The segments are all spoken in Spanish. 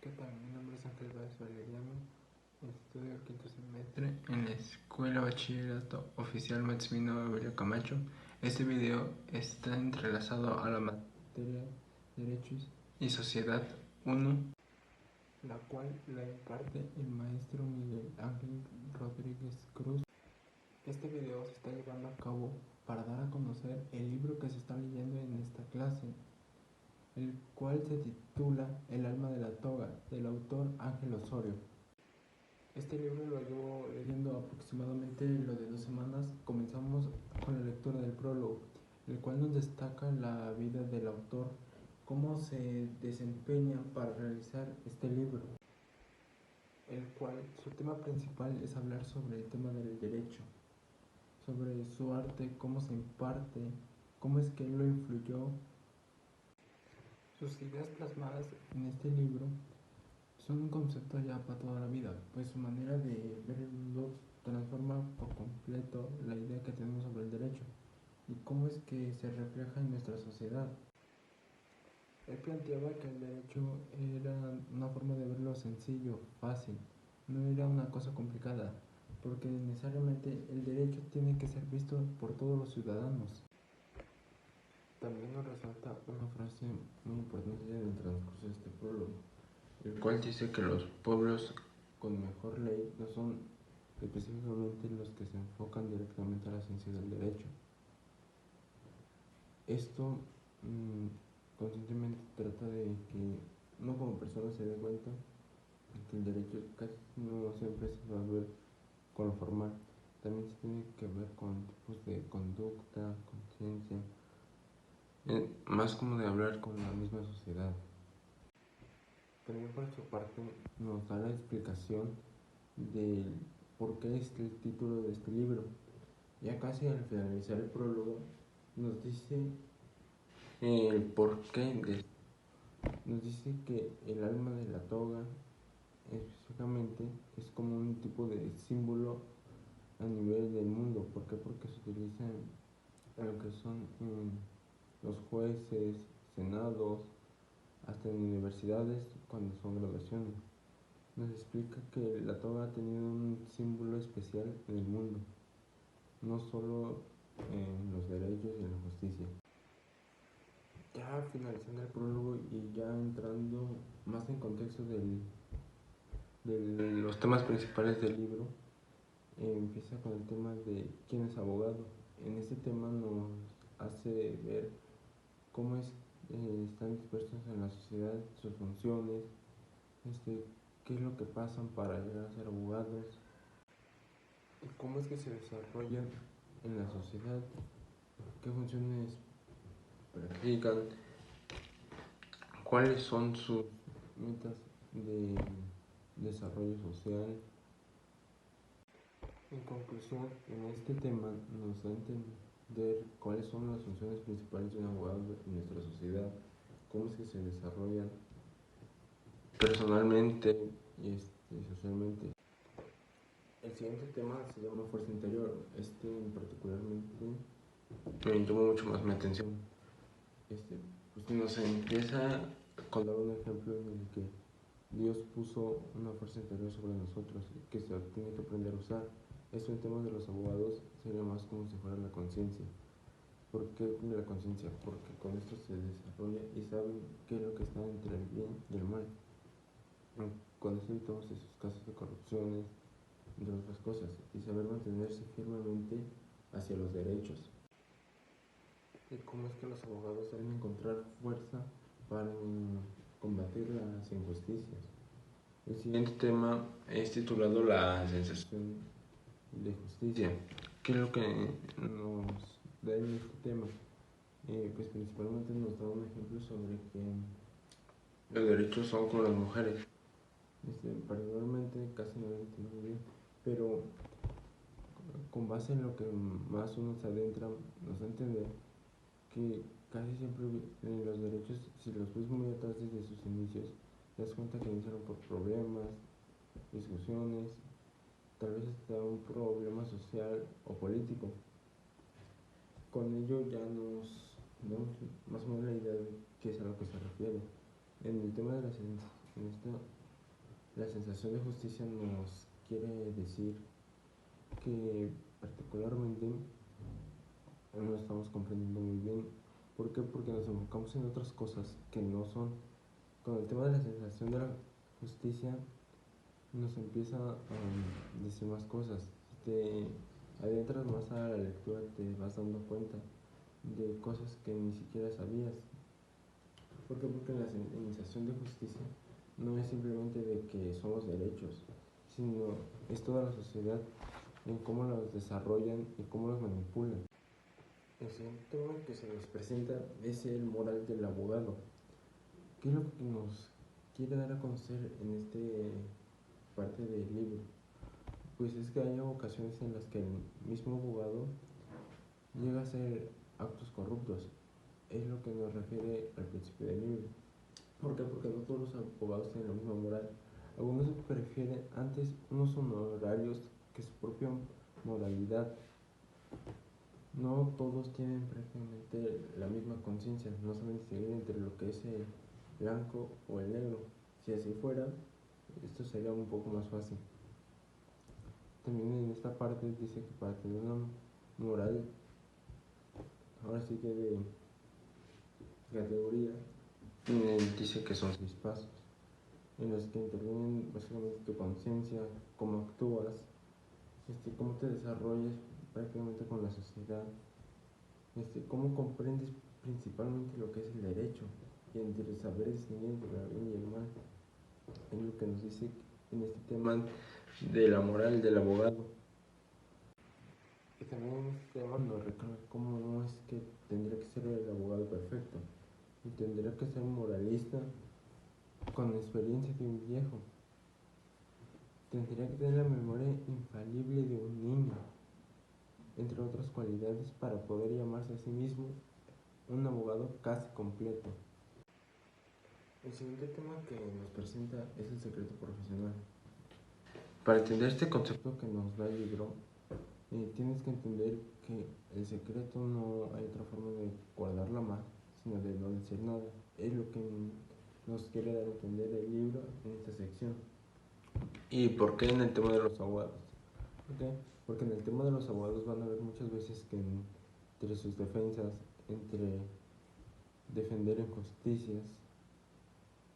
¿Qué tal? Mi nombre es Ángel Báez Valeriano, estudio el quinto semestre en la Escuela Bachillerato Oficial Maximino Evelio Camacho. Este video está entrelazado a la materia Derechos y Sociedad 1, la cual la imparte el maestro Miguel Ángel Rodríguez Cruz. Este video se está llevando a cabo para dar a conocer el libro que se está leyendo en esta clase, el cual se titula El alma de la toga, del autor Ángel Osorio. Este libro lo llevo leyendo aproximadamente lo de 2 semanas. Comenzamos con la lectura del prólogo, el cual nos destaca la vida del autor, cómo se desempeña para realizar este libro, el cual su tema principal es hablar sobre el tema del derecho, sobre su arte, cómo se imparte, cómo es que él lo influyó. Sus ideas plasmadas en este libro son un concepto ya para toda la vida, pues su manera de ver el mundo transforma por completo la idea que tenemos sobre el derecho y cómo es que se refleja en nuestra sociedad. Él planteaba que el derecho era una forma de verlo sencillo, fácil, no era una cosa complicada, porque necesariamente el derecho tiene que ser visto por todos los ciudadanos. También nos resalta una frase muy importante en el transcurso de este prólogo, el cual dice que los pueblos con mejor ley no son específicamente los que se enfocan directamente a la ciencia del derecho. Esto conscientemente trata de que uno como persona se dé cuenta de que el derecho casi no siempre se va a ver con lo formal, también se tiene que ver con tipos de conducta, conciencia, más como de hablar con la misma sociedad. También por su parte nos da la explicación del por qué es el título de este libro. Ya casi al finalizar el prólogo nos dice el porqué nos dice que el alma de la toga específicamente es como un tipo de símbolo a nivel del mundo. ¿Por qué? Porque se utiliza en lo que son los jueces, senados, hasta en universidades cuando son graduaciones. Nos explica que la toga ha tenido un símbolo especial en el mundo, no solo en los derechos y en la justicia. Ya finalizando el prólogo y ya entrando más en contexto de los temas principales del libro, empieza con el tema de quién es abogado. En este tema nos hace ver cómo están dispersos en la sociedad, sus funciones, qué es lo que pasan para llegar a ser abogados y cómo es que se desarrollan en la sociedad, qué funciones practican, cuáles son sus metas de desarrollo social. En conclusión, en este tema nos da a entender cuáles son las funciones principales de un abogado en nuestra sociedad, cómo es que se desarrollan personalmente y socialmente. El siguiente tema se llama fuerza interior. Particularmente me tomó mucho más mi atención. Pues nos empieza con dar un ejemplo en el que Dios puso una fuerza interior sobre nosotros que se tiene que aprender a usar. Esto en temas de los abogados sería más como si fuera la conciencia. ¿Por qué la conciencia? Porque con esto se desarrolla y saben qué es lo que está entre el bien y el mal. Con esto evitamos esos casos de corrupciones, entre otras cosas, y saber mantenerse firmemente hacia los derechos. Y cómo es que los abogados deben encontrar fuerza para combatir las injusticias. El siguiente tema es titulado La sensación de justicia. ¿Qué es lo que nos da en este tema? Pues principalmente nos da un ejemplo sobre que los derechos son con las mujeres. Particularmente casi no lo entiendo muy bien, pero con base en lo que más uno se adentra, nos da a entender que casi siempre los derechos, si los ves muy atrás desde sus inicios, te das cuenta que iniciaron por problemas, discusiones, tal vez hasta un problema social o político. Con ello ya nos damos más o menos la idea de qué es a lo que se refiere. En el tema de la en esto la sensación de justicia nos quiere decir que particularmente no lo estamos comprendiendo muy bien. ¿Por qué? Porque nos enfocamos en otras cosas que no son. Con el tema de la sensación de la justicia nos empieza a decir más cosas. Si te adentras más a la lectura te vas dando cuenta de cosas que ni siquiera sabías. ¿Por qué? Porque la sensación de justicia no es simplemente de que somos derechos, sino es toda la sociedad en cómo los desarrollan y cómo los manipulan. El siguiente tema que se nos presenta es el moral del abogado. ¿Qué es lo que nos quiere dar a conocer en esta parte del libro? Pues es que hay ocasiones en las que el mismo abogado llega a hacer actos corruptos. Es lo que nos refiere al principio del libro. ¿Por qué? Porque no todos los abogados tienen la misma moral. Algunos prefieren antes unos honorarios que su propia moralidad. No todos tienen prácticamente la misma conciencia, no saben distinguir entre lo que es el blanco o el negro. Si así fuera, esto sería un poco más fácil. También en esta parte dice que para tener una moral, ahora sí que de categoría, dice que son 6 pasos, en los que intervienen básicamente tu conciencia, cómo actúas, cómo te desarrollas prácticamente con la sociedad, cómo comprendes principalmente lo que es el derecho y entre saber distinguir entre el bien y el mal. Es lo que nos dice en este tema de la moral del abogado. Y también en este tema nos recuerda cómo no es que tendría que ser el abogado perfecto, y tendría que ser moralista con la experiencia de un viejo. Tendría que tener la memoria infalible de un niño, entre otras cualidades, para poder llamarse a sí mismo un abogado casi completo. El siguiente tema que nos presenta es el secreto profesional. Para entender este concepto que nos da el libro, tienes que entender que el secreto no hay otra forma de guardarla más, sino de no decir nada. Es lo que nos quiere dar a entender el libro en esta sección. ¿Y por qué en el tema de los abogados? ¿Por qué? Porque en el tema de los abogados van a ver muchas veces que entre sus defensas, entre defender injusticias,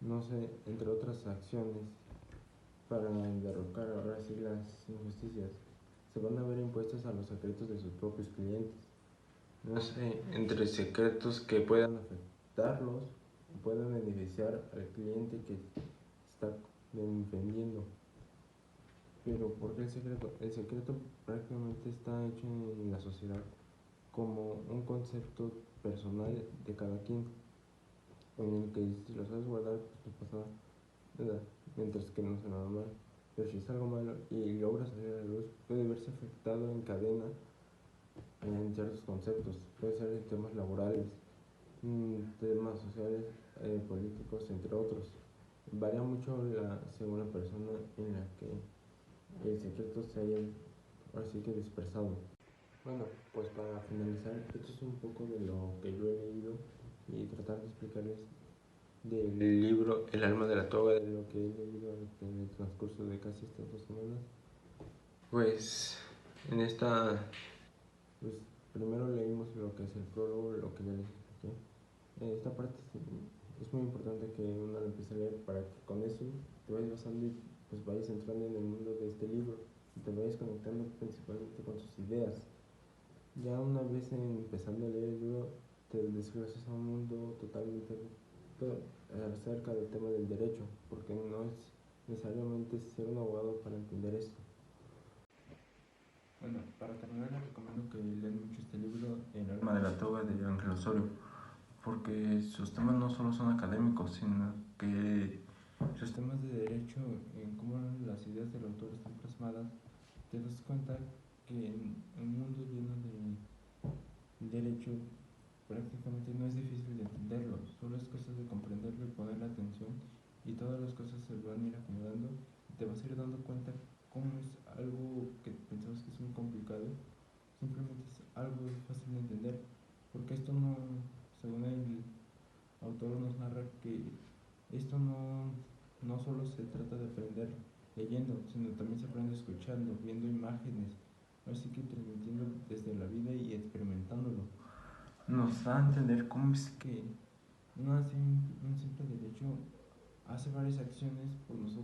no sé, entre otras acciones para derrocar ahora sí las injusticias, se van a ver impuestos a los secretos de sus propios clientes. No sé, entre secretos que puedan afectarlos, puedan beneficiar al cliente que está vendiendo. Pero ¿por qué el secreto? El secreto prácticamente está hecho en la sociedad como un concepto personal de cada quien, en el que si lo sabes guardar, pues no pasa nada, mientras que no sea nada mal. Pero si es algo malo y logra salir a la luz, puede verse afectado en cadena en ciertos conceptos. Puede ser en temas laborales, temas sociales, políticos, entre otros. Varía mucho según la persona en la que el secreto se haya así que dispersado. Bueno, pues para finalizar, esto es un poco de lo que yo he leído y tratar de explicarles del libro El alma de la toga, de lo que he leído en el transcurso de casi estas 2 semanas. Pues en esta, pues primero leímos lo que es el prólogo, lo que ya les expliqué. Esta parte es muy importante que uno lo empiece a leer para que con eso te vayas basando y pues vayas entrando en el mundo de este libro y te vayas conectando principalmente con sus ideas. Ya una vez empezando a leer el libro, te desglosas a un mundo totalmente acerca del tema del derecho, porque no es necesariamente ser un abogado para entender esto. Bueno, para terminar les recomiendo que lean mucho este libro, El alma de la toga, de Ángel Osorio, porque sus temas no solo son académicos, sino que sus temas de derecho, en cómo las ideas del autor están plasmadas, te das cuenta que en un mundo lleno de derecho prácticamente no es difícil de entenderlo, solo es cosa de comprenderlo y poner la atención, y todas las cosas se van a ir acomodando y te vas a ir dando cuenta cómo es algo que pensabas que es muy complicado, simplemente es algo fácil de entender, porque esto no, según el autor nos narra que esto no leyendo, sino también se aprende escuchando, viendo imágenes, así que transmitiendo desde la vida y experimentándolo. Nos da a entender cómo es que un simple derecho hace varias acciones por nosotros.